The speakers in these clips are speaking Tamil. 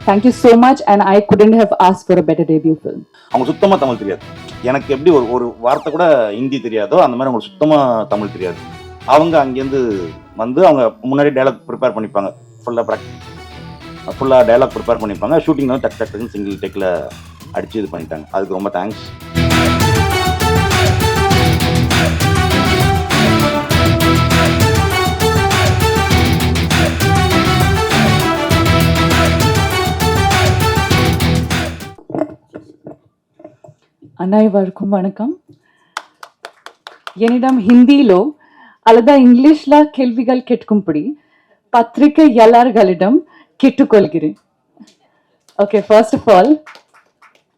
Thank you so much, and I couldn't have asked for a better debut film. அவங்க சுத்தமாக தமிழ் தெரியாது. எனக்கு எப்படி ஒரு வார்த்தை கூட ஹிந்தி தெரியாதோ அந்த மாதிரி அவங்களுக்கு சுத்தமாக தமிழ் தெரியாது. அவங்க அங்கேருந்து வந்து அவங்க முன்னாடி டைலாக் ப்ரிப்பேர் பண்ணிப்பாங்க. ஃபுல்லாக டைலாக் ப்ரிப்பேர் பண்ணிப்பாங்க. ஷூட்டிங் வந்து டக்குன்னு சிங்கிள் டேக்கில் அடித்து இது பண்ணிட்டாங்க. அதுக்கு ரொம்ப தேங்க்ஸ். அனைவருக்கும் வணக்கம். என்னிடம் ஹிந்தியிலோ அல்லது இங்கிலீஷ்ல கேள்விகள் கேட்கும்படி பத்திரிகை எல்லார்களிடம் கேட்டுக்கொள்கிறேன். Okay, first of all,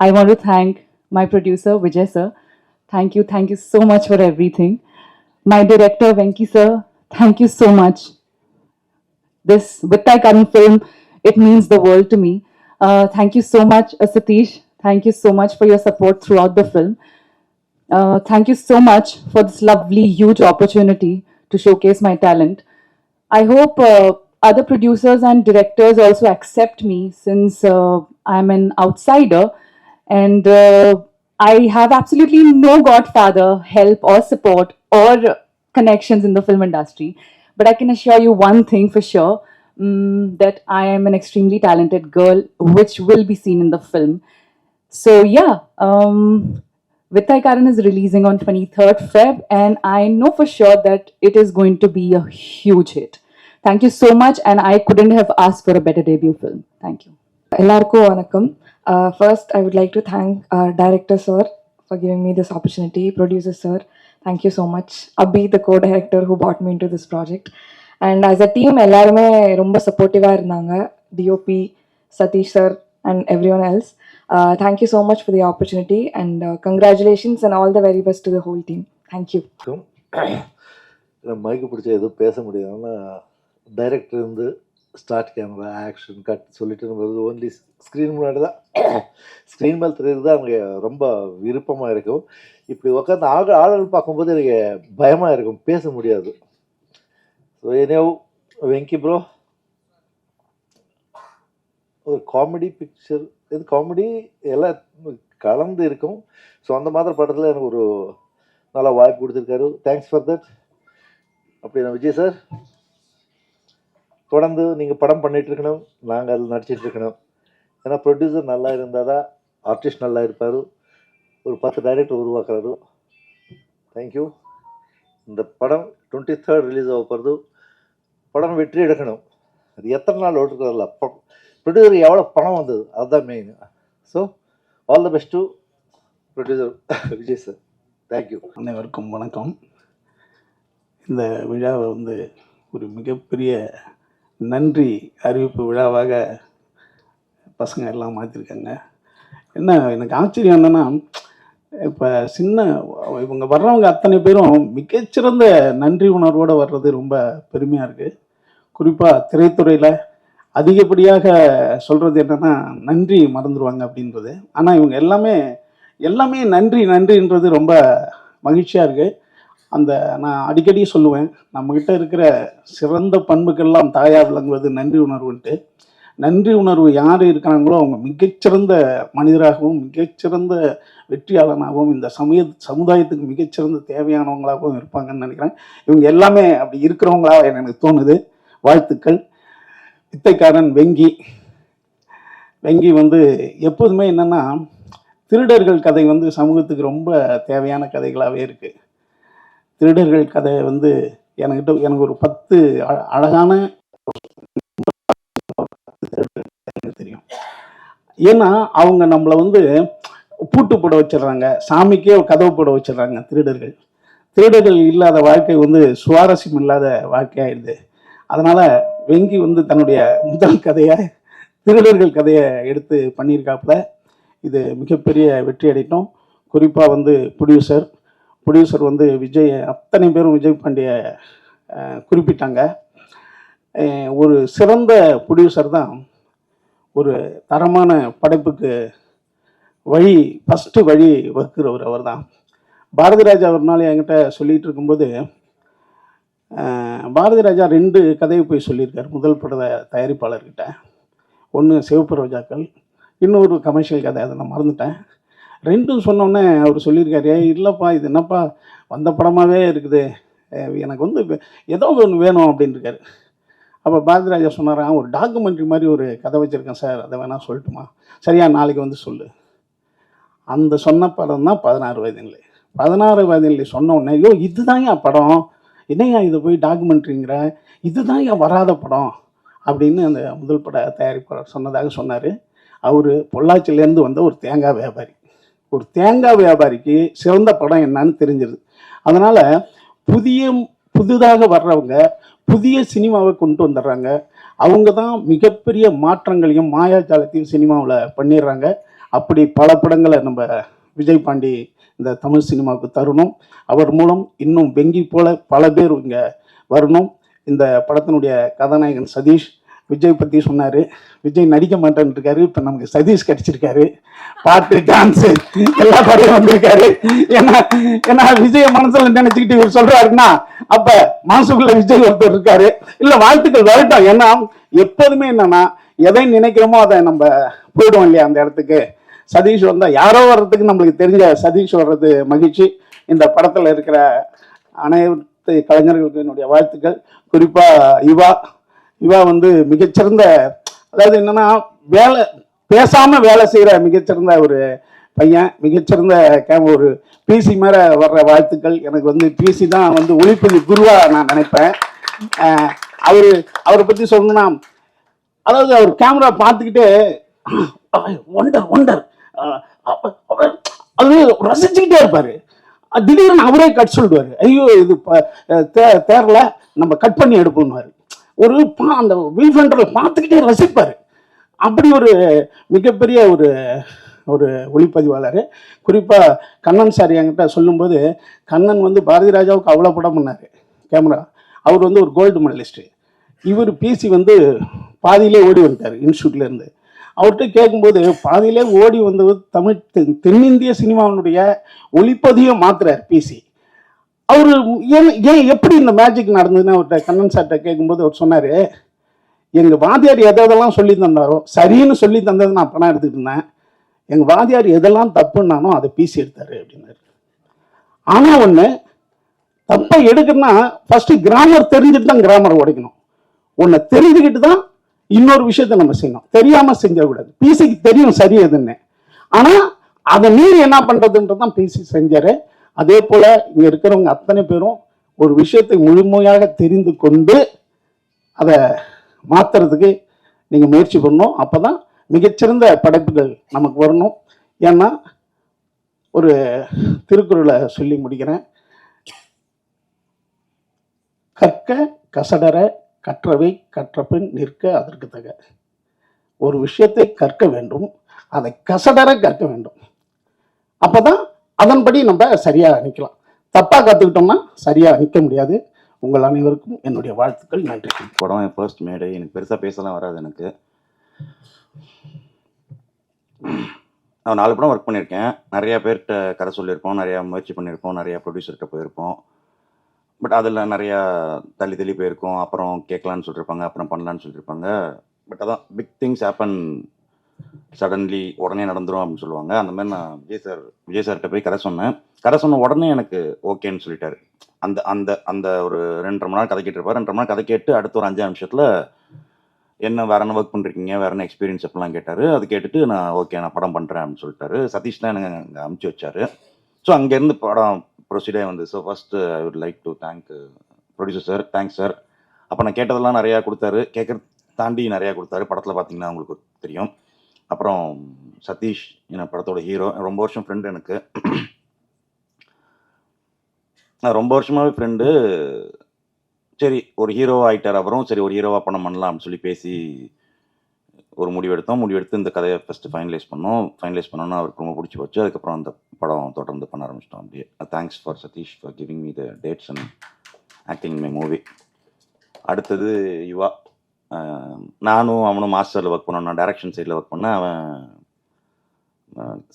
I want to thank my producer Vijay sir. Thank you so much for everything. My director Venki sir, thank you so much. This Vittai Karan film, it means the world to me. Thank you so much, Satish. Thank you so much for your support throughout the film. Thank you so much for this lovely, huge opportunity to showcase my talent. I hope other producers and directors also accept me, since I'm an outsider and I have absolutely no godfather, help or support or connections in the film industry. But I can assure you one thing for sure, that I am an extremely talented girl, which will be seen in the film. So yeah, Vittai Karan is releasing on 23rd Feb, and I know for sure that it is going to be a huge hit. Thank you so much, and I couldn't have asked for a better debut film. Thank you. எல்லாருக்கும் வணக்கம். First, I would like to thank our director sir for giving me this opportunity. Producer sir, thank you so much. Abhi, the co-director who brought me into this project. And as a team, எல்லாருமே ரொம்ப சப்போர்ட்டிவாக இருந்தாங்க. DOP, Satish sir and everyone else. Thank you so much for the opportunity, and congratulations and all the very best to the whole team. Thank you. மைக்கு பிடிச்ச எதுவும் பேச முடியாதுன்னா டைரக்டர் வந்து ஸ்டார்ட் கேமரா ஆக்ஷன் கட் சொல்லிட்டு நம்ம ஓன்லி ஸ்க்ரீன் முன்னாடி தான் ஸ்க்ரீன் மேல் தெரியுது தான் எனக்கு ரொம்ப விருப்பமாக இருக்கும். இப்படி உட்காந்து ஆளுகள் பார்க்கும்போது எனக்கு பயமாக இருக்கும், பேச முடியாது. ஸோ ஏனோ வெங்கி ப்ரோ ஒரு காமெடி பிக்சர், இது காமெடி எல்லாம் கலந்து இருக்கும். ஸோ அந்த மாதிரி படத்தில் எனக்கு ஒரு நல்ல வாய்ப்பு கொடுத்துருக்காரு. Thanks for that. அப்படி நான் விஜய் சார் தொடர்ந்து நீங்கள் படம் பண்ணிகிட்ருக்கணும், நாங்கள் அதில் நடிச்சிட்ருக்கணும். ஏன்னா ப்ரொடியூசர் நல்லா இருந்தால் தான் ஆர்டிஸ்ட் நல்லா இருப்பார். ஒரு 10 டைரக்டர் உருவாக்குறாரு. தேங்க்யூ. இந்த படம் 23rd ரிலீஸ் ஆக போகிறது. படம் வெற்றி எடுக்கணும். அது எத்தனை நாள் ஓட்டுறதில்ல, ப்ரொடியூசர் எவ்வளோ பணம் வந்தது அதுதான் main. So all the best to producer Vijay sir. Thank you. அனைவருக்கும் வணக்கம். இந்த விழாவை ஒரு மிகப்பெரிய நன்றி அறிவிப்பு விழாவாக பசங்க எல்லாம் மாற்றிருக்காங்க. என்ன எனக்கு ஆச்சரியம் என்னென்னா, இப்போ இவங்க வர்றவங்க அத்தனை பேரும் மிகச்சிறந்த நன்றி உணர்வோடு வர்றது ரொம்ப பெருமையாக இருக்குது. குறிப்பாக திரைத்துறையில் அதிகப்படியாக சொல்கிறது என்னென்னா நன்றி மறந்துடுவாங்க அப்படின்றது. ஆனால் இவங்க எல்லாமே நன்றின்றது ரொம்ப மகிழ்ச்சியாக இருக்குது. நான் அடிக்கடி சொல்லுவேன், நம்மக்கிட்ட இருக்கிற சிறந்த பண்புக்கெல்லாம் தாயாக விளங்குவது நன்றி உணர்வுன்ட்டு. நன்றி உணர்வு யார் இருக்கிறாங்களோ அவங்க மிகச்சிறந்த மனிதராகவும் மிகச்சிறந்த வெற்றியாளனாகவும் இந்த சமுதாயத்துக்கு மிகச்சிறந்த தேவையானவங்களாகவும் இருப்பாங்கன்னு நினைக்கிறேன். இவங்க எல்லாமே அப்படி இருக்கிறவங்களா எனக்கு தோணுது. வாழ்த்துக்கள். வித்தைக்காரன் வெங்கி எப்போதுமே என்னென்னா, திருடர்கள் கதை சமூகத்துக்கு ரொம்ப தேவையான கதைகளாகவே இருக்குது. திருடர்கள் கதை எனக்கு ஒரு 10 அழகான தெரியும். ஏன்னா அவங்க நம்மளை பூட்டு போட வச்சிடுறாங்க, சாமிக்கே கதவு போட வச்சிடுறாங்க. திருடர்கள் இல்லாத வாழ்க்கை சுவாரஸ்யம் இல்லாத வாழ்க்கையாயிடுது. அதனால் வெங்கி தன்னுடைய முதல் கதையை திருடர்கள் கதையை எடுத்து பண்ணியிருக்காப்புல. இது மிகப்பெரிய வெற்றி அடைத்தோம். குறிப்பாக ப்ரொடியூசர் விஜய், அத்தனை பேரும் விஜய் பாண்டிய குறிப்பிட்டாங்க. ஒரு சிறந்த ப்ரொடியூசர் தான் ஒரு தரமான படைப்புக்கு ஃபஸ்ட்டு வழி வகுக்கிறவர் அவர் தான். பாரதி ராஜா ஒரு நாள் என்கிட்ட சொல்லிகிட்டு இருக்கும்போது, பாரதி ராஜா 2 கதையை போய் சொல்லியிருக்கார் முதல் பட தயாரிப்பாளர்கிட்ட. ஒன்று சிவப்பு ரோஜாக்கள், இன்னொரு கமர்ஷியல் கதை, அதை நான் மறந்துட்டேன். ரெண்டும் சொன்னோன்னே அவர் சொல்லியிருக்காரு, இல்லைப்பா இது என்னப்பா வந்த படமாகவே இருக்குது, எனக்கு வந்து ஏதோ ஒன்று வேணும் அப்படின்னு இருக்காரு. அப்போ பாரதிராஜா சொன்னாராம், ஒரு டாக்குமெண்ட்ரி மாதிரி ஒரு கதை வச்சுருக்கேன் சார், அதை வேணால் சொல்லட்டுமா? சரியா, நாளைக்கு வந்து சொல்லு. அந்த சொன்ன படம் தான் 16 வயதினிலே. 16 வயதினிலே சொன்ன உடனே, ஐயோ இதுதான் என் படம், என்னையா இதை போய் டாக்குமெண்ட்ரிங்கிற, இதுதான் என் வராத படம் அப்படின்னு அந்த முதல் பட தயாரிப்பாளர் சொன்னதாக சொன்னார். அவர் பொள்ளாச்சியிலேருந்து வந்த ஒரு தேங்காய் வியாபாரி. ஒரு தேங்காய் வியாபாரிக்கு சிறந்த படம் என்னன்னு தெரிஞ்சிருது. அதனால் புதிதாக வர்றவங்க புதிய சினிமாவை கொண்டு வந்துடுறாங்க. அவங்க தான் மிகப்பெரிய மாற்றங்களையும் மாயாஜாலத்தையும் சினிமாவில் பண்ணிடுறாங்க. அப்படி பல படங்களை நம்ம விஜய் பாண்டி இந்த தமிழ் சினிமாவுக்கு தரணும். அவர் மூலம் இன்னும் வெங்கி போல பல பேர் இங்கே வரணும். இந்த படத்தினுடைய கதாநாயகன் சதீஷ், விஜய் பற்றி சொன்னார். விஜய் நடிக்க மாட்டேன்னு இருக்காரு, இப்போ நமக்கு சதீஷ் கிடைச்சிருக்காரு. பாட்டு, டான்ஸு எல்லா படையும் வந்திருக்காரு. ஏன்னா விஜய மனசில் நினைச்சுக்கிட்டு இவர் சொல்றாருன்னா அப்ப மனசுக்குள்ள விஜய் ஒருத்தர் இருக்காரு. இல்லை, வாழ்த்துக்கள் வரட்டும். ஏன்னா எப்போதுமே என்னன்னா எதை நினைக்கிறோமோ அதை நம்ம போயிடுவோம் இல்லையா அந்த இடத்துக்கு. சதீஷ் வந்தால் யாரோ வர்றதுக்கு நம்மளுக்கு தெரிஞ்ச சதீஷ் வர்றது மகிழ்ச்சி. இந்த படத்தில் இருக்கிற அனைத்து கலைஞர்களுக்கு என்னுடைய வாழ்த்துக்கள். குறிப்பாக இவா வந்து மிகச்சிறந்த, அதாவது என்னன்னா பேசாமல் வேலை செய்கிற மிகச்சிறந்த ஒரு பையன், மிகச்சிறந்த ஒரு பிசி மேலே வர்ற வாழ்த்துக்கள். எனக்கு வந்து பிசி தான் வந்து ஒளிப்பதிவு குருவாக நான் நினைப்பேன். அவரை பற்றி சொல்லணும்னா, அதாவது அவர் கேமரா பார்த்துக்கிட்டே ஒண்டர் அது ரசிச்சுக்கிட்டே இருப்பாரு. திடீர்னு அவரே கட் சொல்லிடுவாரு, ஐயோ இது தேரல, நம்ம கட் பண்ணி எடுப்போம்வாரு. ஒரு அந்த வில் ஃபண்டரில் பார்த்துக்கிட்டே ரசிப்பாரு. அப்படி ஒரு மிகப்பெரிய ஒரு ஒளிப்பதிவாளர். குறிப்பாக கண்ணன் சார் என்கிட்ட சொல்லும்போது, கண்ணன் வந்து பாரதி ராஜாவுக்கு அவ்வளோ படம் பண்ணார் கேமரா. அவர் வந்து ஒரு கோல்டு மெடலிஸ்ட்டு. இவர் பிசி வந்து பாதியிலே ஓடி வந்துட்டார் இன்ஸ்டியூட்லேருந்து. அவர்கிட்ட கேட்கும்போது, பாதியிலே ஓடி வந்தவர் தமிழ் தென்னிந்திய சினிமாவினுடைய ஒளிப்பதிவை மாத்துறார் பிசி. அவர் ஏன் எப்படி இந்த மேஜிக் நடந்ததுன்னு அவர்கிட்ட கண்ணன் சார்கிட்ட கேட்கும்போது அவர் சொன்னார், எங்கள் வாத்தியார் எதெல்லாம் சொல்லி தந்தாரோ சரின்னு சொல்லி தந்தது நான் பணம் எடுத்துக்கிட்டு இருந்தேன், எங்கள் வாத்தியார் எதெல்லாம் தப்புன்னானோ அதை பிசி எடுத்தாரு அப்படின்னாரு. ஆனால் ஒன்று, தப்பை எடுக்கணும்னா ஃபர்ஸ்ட் கிராமர் தெரிஞ்சுட்டு தான் கிராமரை உடைக்கணும். ஒன்றை தெரிஞ்சுக்கிட்டு தான் இன்னொரு விஷயத்த நம்ம செய்யணும். தெரியாம செஞ்சிடக்கூடாது. பிசிக்கு தெரியும் சரி எதுன்னு, ஆனா அதை மீறி என்ன பண்றதுன்றதான் பிசி செஞ்சாரு. அதே போல இங்க இருக்கிறவங்க அத்தனை பேரும் ஒரு விஷயத்தை முழுமையாக தெரிந்து கொண்டு அதை மாத்துறதுக்கு நீங்க முயற்சி பண்ணணும். அப்பதான் மிகச்சிறந்த படைப்புகள் நமக்கு வரணும். ஏன்னா ஒரு திருக்குறளை சொல்லி முடிக்கிறேன். கற்க கசடர கற்றவை கற்றபின் நிற்க அதற்கு தக. ஒரு விஷயத்தை கற்க வேண்டும், அதை கசடர கற்க வேண்டும். அப்பதான் அதன்படி நம்ம சரியா நிற்கலாம். தப்பா கத்துக்கிட்டோம்னா சரியா நிற்க முடியாது. உங்கள் அனைவருக்கும் என்னுடைய வாழ்த்துக்கள். நன்றி. படம் என் ஃபர்ஸ்ட் மேடை. எனக்கு பெருசாக பேசலாம் வராது. எனக்கு நான் 4 படம் ஒர்க் பண்ணியிருக்கேன். நிறையா பேர்கிட்ட கதை சொல்லியிருக்கோம், நிறையா முயற்சி பண்ணியிருக்கோம், நிறையா ப்ரொடியூசர்கிட்ட போயிருக்கோம். பட் அதில் நிறையா தள்ளி போயிருக்கோம். அப்புறம் கேட்கலான்னு சொல்லியிருப்பாங்க, அப்புறம் பண்ணலான்னு சொல்லியிருப்பாங்க. பட் அதான் பிக் திங்ஸ் ஹேப்பன் சடன்லி, உடனே நடந்துடும் அப்படின்னு சொல்லுவாங்க. அந்த மாதிரி நான் விஜய் சார்கிட்ட போய் கதை சொன்ன உடனே எனக்கு ஓகேன்னு சொல்லிட்டாரு. அந்த அந்த அந்த ஒரு 2.5 மணி நேரம் கதை கேட்டுருப்பார். 2.5 மணி நேரம் கதை கேட்டு அடுத்த ஒரு 5 நிமிஷத்தில் என்ன வேற என்ன ஒர்க் பண்ணிருக்கீங்க, வேற என்ன எக்ஸ்பீரியன்ஸ் எப்படிலாம் கேட்டார். அது கேட்டுட்டு நான் ஓகே நான் படம் பண்ணுறேன் அப்படின்னு சொல்லிட்டாரு. சதீஷ் தான் எனக்கு அங்கே அமுச்சு வச்சாரு. ஸோ அங்கேருந்து படம் ப்ரொசீடே வந்து. So first I would like to thank producer sir. Thanks sir. அப்போ நான் கேட்டதெல்லாம் நிறையா கொடுத்தாரு, கேட்கறது தாண்டி நிறையா கொடுத்தாரு. படத்தில் பார்த்தீங்கன்னா உங்களுக்கு தெரியும். அப்புறம் சதீஷ் என்ன படத்தோட ஹீரோ, ரொம்ப வருஷம் ஃப்ரெண்டு எனக்கு. நான் ரொம்ப வருஷமாகவே ஃப்ரெண்டு. சரி ஒரு ஹீரோ ஆகிட்டார். அப்புறம் சரி ஒரு ஹீரோவாக படம் பண்ணலாம் அப்படின்னு சொல்லி பேசி ஒரு முடிவெடுத்து இந்த கதையை ஃபஸ்ட்டு ஃபைனலைஸ் பண்ணோன்னா அவருக்கு ரொம்ப பிடிச்சி போச்சு. அதுக்கப்புறம் அந்த படம் தொடர்ந்து பண்ண ஆரம்பிச்சிட்டோம். அப்படியே thanks for Sathish for giving me the dates and acting my movie. அடுத்தது யுவா. நானும் அவனும் மாஸ்டரில் ஒர்க் பண்ணோம். நான் டைரக்ஷன் சைடில் ஒர்க் பண்ணேன், அவன்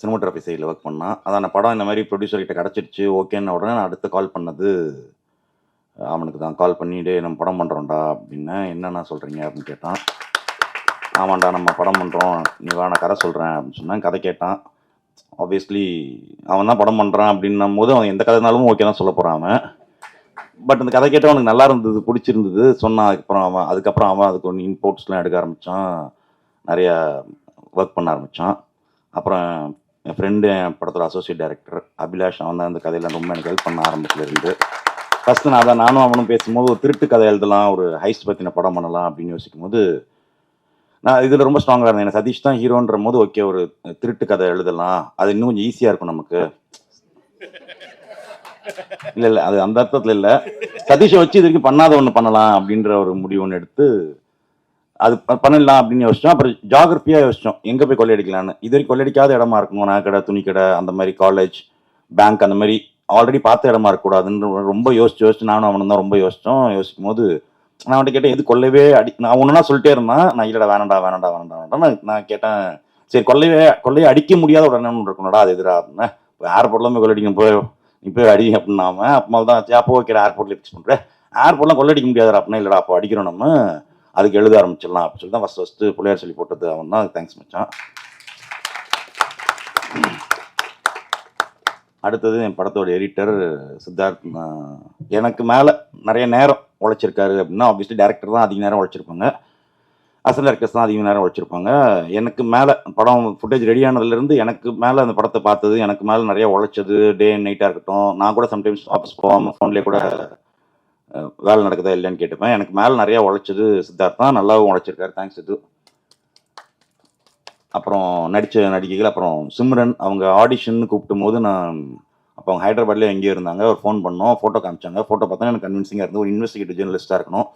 சினிமோகிராஃபி சைடில் ஒர்க் பண்ணான். அதான் அந்த படம் இந்த மாதிரி ப்ரொடியூசர்கிட்ட கிடச்சிருச்சு ஓகேன்னு உடனே நான் அடுத்து கால் பண்ணது அவனுக்கு தான். கால் பண்ணிட்டு நம்ம படம் பண்ணுறோம்டா அப்படின்னா, என்னென்ன சொல்கிறீங்க அப்படின்னு கேட்டான். ஆமாண்டா நம்ம படம் பண்ணுறோம், நீ வா நான் கதை சொல்கிறேன் அப்படின்னு சொன்னேன். கதை கேட்டான். ஆப்வியஸ்லி அவன் தான் படம் பண்ணுறான் அப்படின்னும் போது அவன் எந்த கதைனாலும் ஓகே தான் சொல்ல போகிறான் அவன். பட் அந்த கதை கேட்டால் அவனுக்கு நல்லா இருந்தது, பிடிச்சிருந்தது சொன்னான். அதுக்கப்புறம் அவன் அதுக்கு ஒன்று இம்போர்ட்ஸ்லாம் எடுக்க ஆரம்பித்தான், நிறையா ஒர்க் பண்ண ஆரம்பித்தான். அப்புறம் என் ஃப்ரெண்டு, என் படத்தோட அசோசியேட் டைரக்டர் அபிலாஷ், அவன் தான் அந்த கதையெல்லாம் ரொம்ப எனக்கு ஹெல்ப் பண்ண ஆரம்பத்துலேருந்து. ஃபஸ்ட்டு நானும் அவனும் பேசும்போது ஒரு திருட்டு கதை எழுதலாம், ஒரு ஹைஸ்ட் பற்றின படம் பண்ணலாம் அப்படின்னு யோசிக்கும் போது நான் இதில் ரொம்ப ஸ்ட்ராங்காக இருந்தேன். எனக்கு சதீஷ் தான் ஹீரோன்ற போது ஓகே ஒரு திருட்டு கதை எழுதலாம், அது இன்னும் கொஞ்சம் ஈஸியாக இருக்கும் நமக்கு. இல்லை அது அந்த அர்த்தத்தில் இல்லை, சதீஷை வச்சு இது வரைக்கும் பண்ணாத ஒன்று பண்ணலாம் அப்படின்ற ஒரு முடிவு ஒன்று எடுத்து அது பண்ணிடலாம் அப்படின்னு யோசிச்சோம். அப்புறம் ஜாகிரபியாக யோசித்தோம் எங்கே போய் கொள்ளையடிக்கலான்னு. இது வரைக்கும் கொள்ளையடிக்காத இடமா இருக்கணும், நகைக்கடை, துணிக்கடை, அந்த மாதிரி காலேஜ், பேங்க், அந்த மாதிரி ஆல்ரெடி பார்த்த இடமா இருக்கக்கூடாதுன்னு ரொம்ப யோசிச்சு நானும் அவனும் தான் ரொம்ப யோசிக்கும் போது நான் அவன்கிட்ட கேட்டேன், எது கொள்ளவே நான் ஒன்றுனா சொல்லிட்டே இருந்தான். நான் இல்லைடா வேணாண்டா நான் கேட்டேன், சரி கொள்ளையை அடிக்க முடியாத ஒரு எண்ணம் இருக்கணும்டா, அது எதிரா அப்படின்னா ஏர்போர்ட்லாம் போய் கொள்ளடிக்கும் நீ போய் அடி அப்படின்னாம அப்போ தான் அப்போ ஓகே ஏர்போர்ட்டில் ஃபிக்ஸ் பண்ணுறேன், ஏர்போர்ட்லாம் கொள்ளடிக்க முடியாதா அப்படின்னா இல்லைடா அப்போ அடிக்கிறோம் நம்ம, அதுக்கு எழுத ஆரம்பிச்சிடலாம் அப்படின்னு சொல்லி தான் ஃபஸ்ட்டு பிள்ளையார் சொல்லி போட்டது அவன் தான். தேங்க்ஸ் மச்சான். அடுத்தது என் படத்தோட எடிட்டர் சித்தார்த். எனக்கு மேலே நிறைய நேரம் உழைச்சிருக்காரு அப்படின்னா ஆப்வியஸ்லி டேரக்டர் தான் அதிக நேரம் உழைச்சிருப்பாங்க, அசல் டேரக்டர்ஸ் தான் அதிக நேரம் உழைச்சிருப்பாங்க. எனக்கு மேலே படம் ஃபுட்டேஜ் ரெடி ஆனதுலேருந்து எனக்கு மேலே அந்த படத்தை பார்த்தது, எனக்கு மேலே நிறைய உழைச்சது, டே அண்ட் நைட்டாக இருக்கட்டும். நான் கூட சம்டைம்ஸ் ஆஃபீஸ் போகாமல் ஃபோன்லேயே கூட வேலை நடக்குதா இல்லைன்னு கேட்டுப்பேன். எனக்கு மேலே நிறையா உழைச்சது சித்தார்த் தான், நல்லாவும் உழைச்சிருக்காரு. தேங்க்ஸ் இது. அப்புறம் நடித்த நடிகைகள், அப்புறம் சிம்ரன் அவங்க ஆடிஷன் கூப்பிட்டும் போது நான் அப்போ அவங்க ஹைதராபாத்லேயே எங்கேயோ இருந்தாங்க. ஒரு ஃபோன் பண்ணோம், ஃபோட்டோ காமிச்சாங்க. ஃபோட்டோ பார்த்தா எனக்கு கன்வின்சிங்காக இருந்தது. ஒரு இன்வெஸ்டிகேட்டிவ் ஜேர்னலிஸ்ட்டாக இருக்கணும்.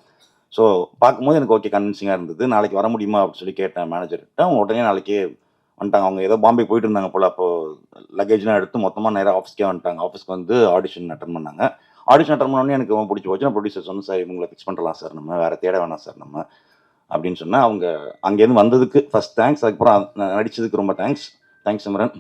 ஸோ பார்க்கும்போது எனக்கு ஓகே கன்வின்சிங்காக இருந்தது. நாளைக்கு வர முடியுமா அப்படின்னு சொல்லி கேட்டேன் மேனேஜர்கிட்ட. அவங்க உடனே நாளைக்கே வந்துட்டாங்க. அவங்க ஏதோ பாம்பே போயிட்டு இருந்தாங்க போல். அப்போது லக்கேஜ்லாம் எடுத்து மொத்தமாக நேராக ஆஃபீஸ்க்கே வந்துட்டாங்க. ஆஃபீஸ்க்கு வந்து ஆடிஷன் அட்டன் பண்ணாங்க. ஆடிஷன் அட்டன் பண்ணோடனே எனக்கு ரொம்ப பிடிச்சி போச்சு. நான் ப்ரொடியூசர் சொன்னேன், சார் இவங்களை ஃபிக்ஸ் பண்ணலாம் சார், நம்ம வேறு தேட வேணாம் சார் நம்ம அப்படின்னு சொன்னேன். அவங்க அங்கேருந்து வந்ததுக்கு ஃபஸ்ட் தேங்க்ஸ். அதுக்கப்புறம் நடித்ததுக்கு ரொம்ப தேங்க்ஸ் சிம்ரன்.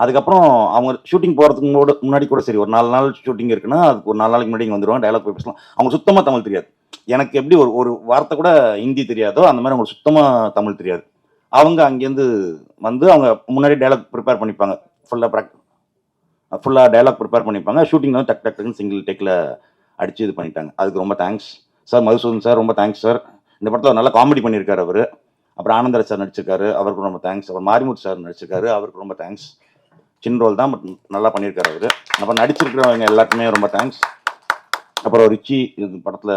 அதுக்கப்புறம் அவங்க ஷூட்டிங் போகிறதுக்கு முன்னாடி கூட சரி ஒரு 4 நாள் ஷூட்டிங் இருக்குன்னா அதுக்கு ஒரு 4 நாளைக்கு முன்னாடி இங்கே வந்துடுவாங்க, டைலாக் போய் பேசலாம். அவங்க சுத்தமாக தமிழ் தெரியாது. எனக்கு எப்படி ஒரு வார்த்தை கூட ஹிந்தி தெரியாதோ அந்த மாதிரி அவங்களுக்கு சுத்தமாக தமிழ் தெரியாது. அவங்க அங்கேருந்து வந்து அவங்க முன்னாடி டைலாக் ப்ரிப்பேர் பண்ணிப்பாங்க, ஃபுல்லாக டைலாக் ப்ரிப்பேர் பண்ணிப்பாங்க. ஷூட்டிங் வந்து டக்குன்னு சிங்கிள் டேக்கில் அடித்து இது பண்ணிட்டாங்க. அதுக்கு ரொம்ப தேங்க்ஸ் சார். மதுசூதன் சார் ரொம்ப தேங்க்ஸ் சார். இந்த படத்தில் நல்லா காமெடி பண்ணியிருக்காரு அவர். அப்புறம் ஆனந்தராஜ் சார் நடிச்சிருக்காரு, அவருக்கு ரொம்ப தேங்க்ஸ். அப்புறம் மாரிமுத்து சார் நடிச்சிருக்காரு, அவருக்கு ரொம்ப தேங்க்ஸ். சின்ன ரோல் தான் பட் நல்லா பண்ணியிருக்காரு அவர். அப்புறம் நடிச்சிருக்கிறவங்க எல்லாருக்குமே ரொம்ப தேங்க்ஸ். அப்புறம் ரிச்சி இந்த படத்தில்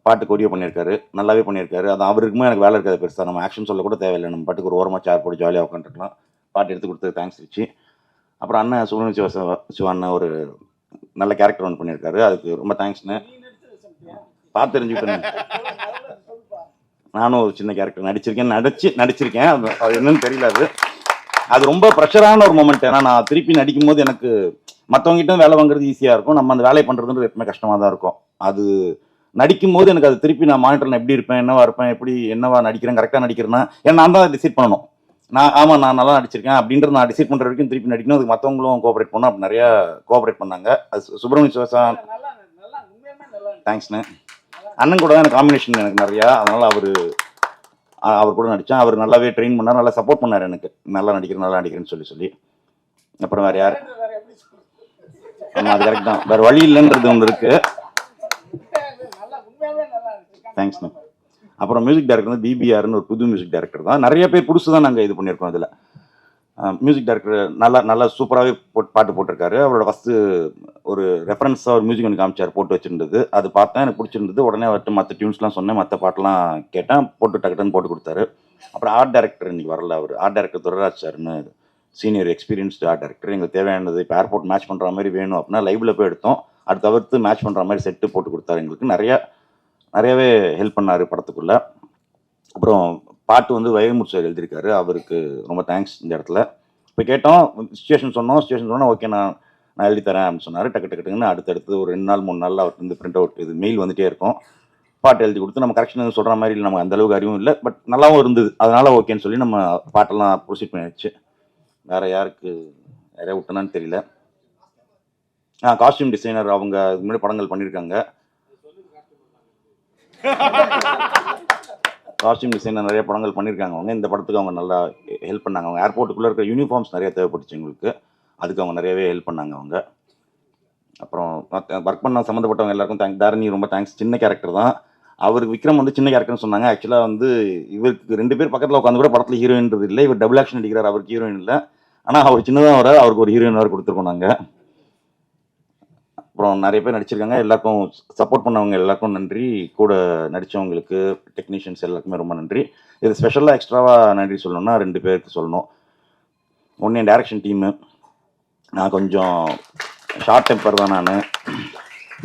பாட்டு கொரியோ பண்ணியிருக்காரு, நல்லாவே பண்ணியிருக்காரு. அது அவருக்குமே எனக்கு வேலை இருக்காது பெருசாக, நம்ம ஆக்ஷன் சொல்ல கூட தேவையில்லை, நம்ம பாட்டுக்கு ஒரு ஓரமாக சேர் போட்டு ஜாலியாக உட்காந்துருக்கலாம். பாட்டு எடுத்து கொடுத்தது தேங்க்ஸ் ரிச்சி. அப்புறம் அண்ணன் சுப்ரமணிய சிவா அண்ணன் ஒரு நல்ல கேரக்டர் ஒன்று பண்ணியிருக்காரு, அதுக்கு ரொம்ப தேங்க்ஸ்ண்ணே. பார்த்து தெரிஞ்சுக்கிட்டேன், நானும் ஒரு சின்ன கேரக்டர் நடிச்சிருக்கேன். அது என்னன்னு தெரியல. அது ரொம்ப ப்ரெஷரான ஒரு மொமெண்ட். ஏன்னா நான் திருப்பி நடிக்கும் போது எனக்கு மற்றவங்ககிட்ட வேலை வாங்குறது ஈஸியாக இருக்கும், நம்ம அந்த வேலையை பண்ணுறதுன்றது எப்பவுமே கஷ்டமாக தான் இருக்கும். அது நடிக்கும் போது எனக்கு அது திருப்பி நான் மானிட்டரில் எப்படி இருப்பேன், என்னவா இருப்பேன், என்னவா நடிக்கிறேன், கரெக்டாக நடிக்கிறேன்னா ஏன்னா நான் தான் டிசைட் பண்ணணும். நான் நல்லா நடிச்சிருக்கேன் அப்படின்றது நான் டிசைட் பண்ணுற வரைக்கும் திருப்பி நடிக்கணும். அதுக்கு மற்றவங்களும் கோஆப்ரேட் பண்ணணும். அப்படி நிறையா கோஆப்ரேட் பண்ணாங்க. அது சுப்ரமணிய சிவா தேங்க்ஸ்ண்ணே. அண்ணன் கூட தான் எனக்கு காம்பினேஷன் எனக்கு நிறையா, அதனால் அவர் கூட நடித்தேன். அவர் நல்லாவே ட்ரெயின் பண்ணார், நல்லா சப்போர்ட் பண்ணார் எனக்கு, நல்லா நடிக்கிறேன்னு சொல்லி. அப்புறம் வேறு யார்? ஆமாம் அது கரெக்ட் தான், வேறு வழி இல்லைன்றது ஒன்று இருக்குது. தேங்க்ஸ்ண்ணே. அப்புறம் மியூசிக் டைரக்டர் வந்து பிபிஆர்னு ஒரு புது மியூசிக் டைரக்டர் தான். நிறைய பேர் புதுசு தான் நாங்கள் இது பண்ணியிருக்கோம். இதில் மியூசிக் டைரக்டர் நல்லா சூப்பராகவே பாட்டு போட்டிருக்காரு. அவரோட ஃபஸ்ட்டு ஒரு ரெஃபரன்ஸாக ஒரு மியூசிக் ஒன்று காமிச்சார், போட்டு வச்சுருந்தது. அது பார்த்தேன், எனக்கு பிடிச்சிருந்தது. உடனே அவர்கிட்ட மற்ற டியூன்ஸ்லாம் சொன்னேன், மற்ற பாட்டெலாம் கேட்டேன், டக்குன்னு போட்டு கொடுத்தாரு. அப்புறம் ஆர்ட் டைரக்டர் இன்றைக்கி வரல. அவர் ஆர்ட் டைரக்டர் துரராஜ் சார்னு சீனியர் எக்ஸ்பீரியன்ஸ்டு ஆர்ட் டைரக்டர். எங்களுக்கு தேவையானது இப்போ ஏர்போர்ட் மேட்ச் பண்ணுற மாதிரி வேணும் அப்படின்னா லைவில் போய் எடுத்தோம். அது தவிர்த்து மேட்ச் பண்ணுற மாதிரி செட்டு போட்டு கொடுத்தாரு. எங்களுக்கு நிறையவே ஹெல்ப் பண்ணார் படத்துக்குள்ளே. அப்புறம் பாட்டு வந்து வைரமுத்து சார் எழுதியிருக்காரு, அவருக்கு ரொம்ப தேங்க்ஸ். இந்த இடத்துல இப்போ கேட்டோம், ஸ்டேஷன் சொன்னோம் ஓகே நான் எழுதி தரேன் அப்படின்னு சொன்னார். டக்குன்னு அடுத்தடுத்து ஒரு 2 நாள் 3 நாளில் அவருக்கு வந்து பிரிண்ட் அவுட் இது மெயில் வந்துகிட்டே இருக்கும். பாட்டு எழுதி கொடுத்து நம்ம கரெக்ஷன் சொல்கிற மாதிரி இல்லை, நமக்கு அந்தளவுக்கு அறிவும் இல்லை, பட் நல்லாவும் இருந்தது. அதனால் ஓகேன்னு சொல்லி நம்ம பாட்டெல்லாம் ப்ரொசீட் பண்ணியாச்சு. வேறு யாருக்கு விட்டனான்னு தெரியல. காஸ்டியூம் டிசைனர் அவங்க இதுக்கு முன்னாடி படங்கள் பண்ணியிருக்காங்க. காஸ்டியூம் டிசைனர் நிறைய படங்கள் பண்ணியிருக்காங்க அவங்க. இந்த படத்துக்கு அவங்க நல்லா ஹெல்ப் பண்ணாங்க. அவங்க ஏர்போர்ட்டுக்குள்ளே இருக்கிற யூனிஃபார்ம்ஸ் நிறைய தேவைப்பட்டுச்சு எங்களுக்கு. அதுக்கு அவங்க நிறையவே ஹெல்ப் பண்ணாங்க அவங்க. அப்புறம் ஒர்க் பண்ண சம்மந்தப்பட்டவங்க எல்லாருக்கும் தாரணி ரொம்ப தேங்க்ஸ். சின்ன கேரக்டர் தான். அவருக்கு விக்ரம் வந்து சின்ன கேரக்டர்னு சொன்னாங்க. ஆக்சுவலாக வந்து இவருக்கு 2 பேர் பக்கத்தில் உட்காந்து கூட படத்தில் ஹீரோயின்றது இல்லை. இவர் டபுள் ஆக்ஷன் அடிக்கிறார், அவருக்கு ஹீரோயின் இல்லை. ஆனால் அவர் சின்னதாக வர அவருக்கு ஒரு ஹீரோயின் வேறு கொடுத்துருக்கோம் நாங்கள். அப்புறம் நிறைய பேர் நடிச்சிருக்காங்க. எல்லாருக்கும் சப்போர்ட் பண்ணவங்க எல்லாருக்கும் நன்றி. கூட நடித்தவங்களுக்கு, டெக்னீஷியன்ஸ் எல்லாருக்குமே ரொம்ப நன்றி. இது ஸ்பெஷலாக எக்ஸ்ட்ராவாக நன்றி சொல்லணும்னா 2 பேருக்கு சொல்லணும். ஒன்று என் டைரக்ஷன் டீமு. நான் கொஞ்சம் ஷார்ட் டெம்பர் தான். நான்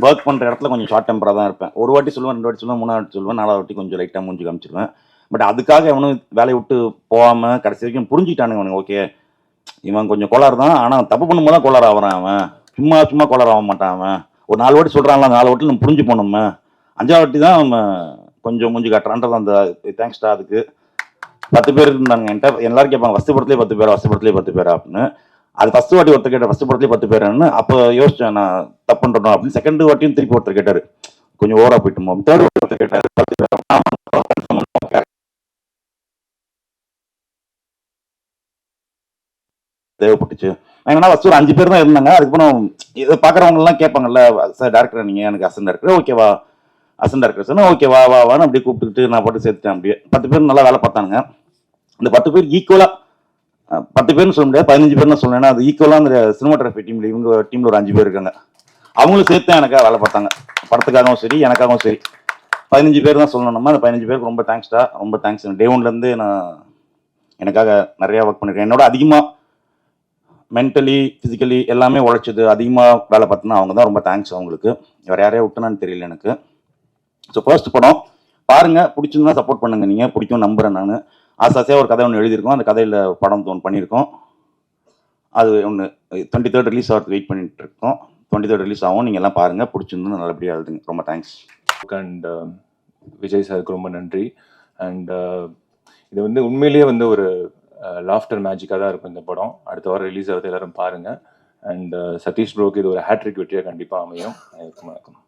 ஒர்க் பண்ணுற இடத்துல கொஞ்சம் ஷார்ட் டெம்பராக தான் இருப்பேன். ஒரு வாட்டி சொல்லுவேன், 2 வாட்டி சொல்லுவேன், 3வது வாட்டி சொல்லுவேன், 4வது வாட்டி கொஞ்சம் லைட்டாக மூஞ்சி காமிச்சிருவேன். பட் அதுக்காக எவனும் வேலையை விட்டு போகாமல் கடைசி வரைக்கும் புரிஞ்சுக்கிட்டானுங்க அவனுங்க. ஓகே, இவன் கொஞ்சம் கோளாறு தான், ஆனால் தப்பு பண்ணும்போது தான் கோளாறு ஆகிறான் அவன். சும்மா கோளாறு ஆக மாட்டான் அவன். ஒரு 4 வாட்டி சொல்கிறான்ல, 4 வாட்டி நம்ம புரிஞ்சு போனோம். 5வது வாட்டி தான் அவன் கொஞ்சம் மூஞ்சி காட்டுறான்றது. அந்த தேங்க்ஸ்டா அதுக்கு. 10 பேர் இருந்தாங்க என்கிட்ட. எல்லாரும் கேட்பாங்க, ஃபஸ்ட்டு படத்துலேயே 10 பேரா, ஃபஸ்ட்டு படத்துலேயே 10 பேரா அப்படின்னு. அது ஃபஸ்ட்டு வாட்டி ஒருத்தர் கேட்டார், ஃபஸ்ட்டு படத்துலேயே 10 பேரான்னு. அப்போ யோசிச்சேன் நான் தப்பு பண்ணுறோம் அப்படின்னு. செகண்ட் வாட்டியும் திருப்பி ஒருத்தர் கேட்டார், கொஞ்சம் ஓவரா போயிட்டுமோ. 3rd வாட்டி ஒருத்தர் கேட்டார் 10 பேரா. தேவைப்பட்டுச்சு. ஏன்னா ஃபஸ்ட்டு ஒரு 5 பேர் தான் இருந்தாங்க. அதுக்கப்புறம் இதை பார்க்குறவங்கலாம் கேட்பாங்கல்ல, சார் டேரக்டர் நீங்கள் எனக்கு அசன் டேரக்டர், ஓகேவா அசன் டேரக்டர் சார், ஓகே வான்னு அப்படியே கூப்பிட்டுக்கிட்டு நான் பாட்டு சேர்த்துட்டேன். அப்படியே 10 பேர் நல்லா வேலை பார்த்தானுங்க. இந்த 10 பேர் ஈக்குவலாக, 10 பேர்னு சொல்ல முடியாது, 15 பேர்னு சொல்லணும். ஏன்னா அது ஈக்குவலாக அந்த சினிமாட்டோகிராஃபி டீமில் இவங்க டீமில் ஒரு 5 பேர் இருக்காங்க. அவங்களும் சேர்த்து எனக்காக வேலை பார்த்தாங்க. படத்துக்காகவும் சரி, எனக்காகவும் சரி. 15 பேர் தான் சொல்லணும். நம்ம அந்த 15 பேருக்கு ரொம்ப தேங்க்ஸ்டா, ரொம்ப தேங்க்ஸ். டே ஒன்லேருந்து நான் எனக்காக நிறையா ஒர்க் பண்ணியிருக்கேன். என்னோட அதிகமாக மென்டலி, ஃபிசிக்கலி எல்லாமே உழைச்சது, அதிகமாக வேலை பார்த்தோன்னா அவங்க தான். ரொம்ப தேங்க்ஸ் அவங்களுக்கு. வேறு யாரையா விட்டுனான்னு தெரியல எனக்கு. ஸோ ஃபர்ஸ்ட் படம் பாருங்கள், பிடிச்சிருந்தா சப்போர்ட் பண்ணுங்கள். நீங்கள் பிடிக்கும் நம்புகிறேன். நான் ஆசாசியாக ஒரு கதை ஒன்று எழுதியிருக்கோம். அந்த கதையில் படம் ஒன்று பண்ணியிருக்கோம். அது ஒன்று 23rd ரிலீஸ் ஆகிறதுக்கு வெயிட் பண்ணிட்டு இருக்கோம். 23rd ரிலீஸ் ஆகும். நீங்கள் எல்லாம் பாருங்கள், பிடிச்சிருந்தா நல்லபடியாக எழுதுங்க. ரொம்ப தேங்க்ஸ். அண்ட் விஜய் சாருக்கு ரொம்ப நன்றி. அண்ட் இது வந்து உண்மையிலேயே வந்து ஒரு லாஃப்டர் மேஜிக்காக தான் இருக்கும் இந்த படம். அடுத்த வாரம் ரிலீஸ் ஆகுது, எல்லாரும் பாருங்கள். அண்ட் சதீஷ் ப்ரோக்கு இது ஒரு ஹேட்ரிக் வெற்றியாக கண்டிப்பாக அமையும். வணக்கம்.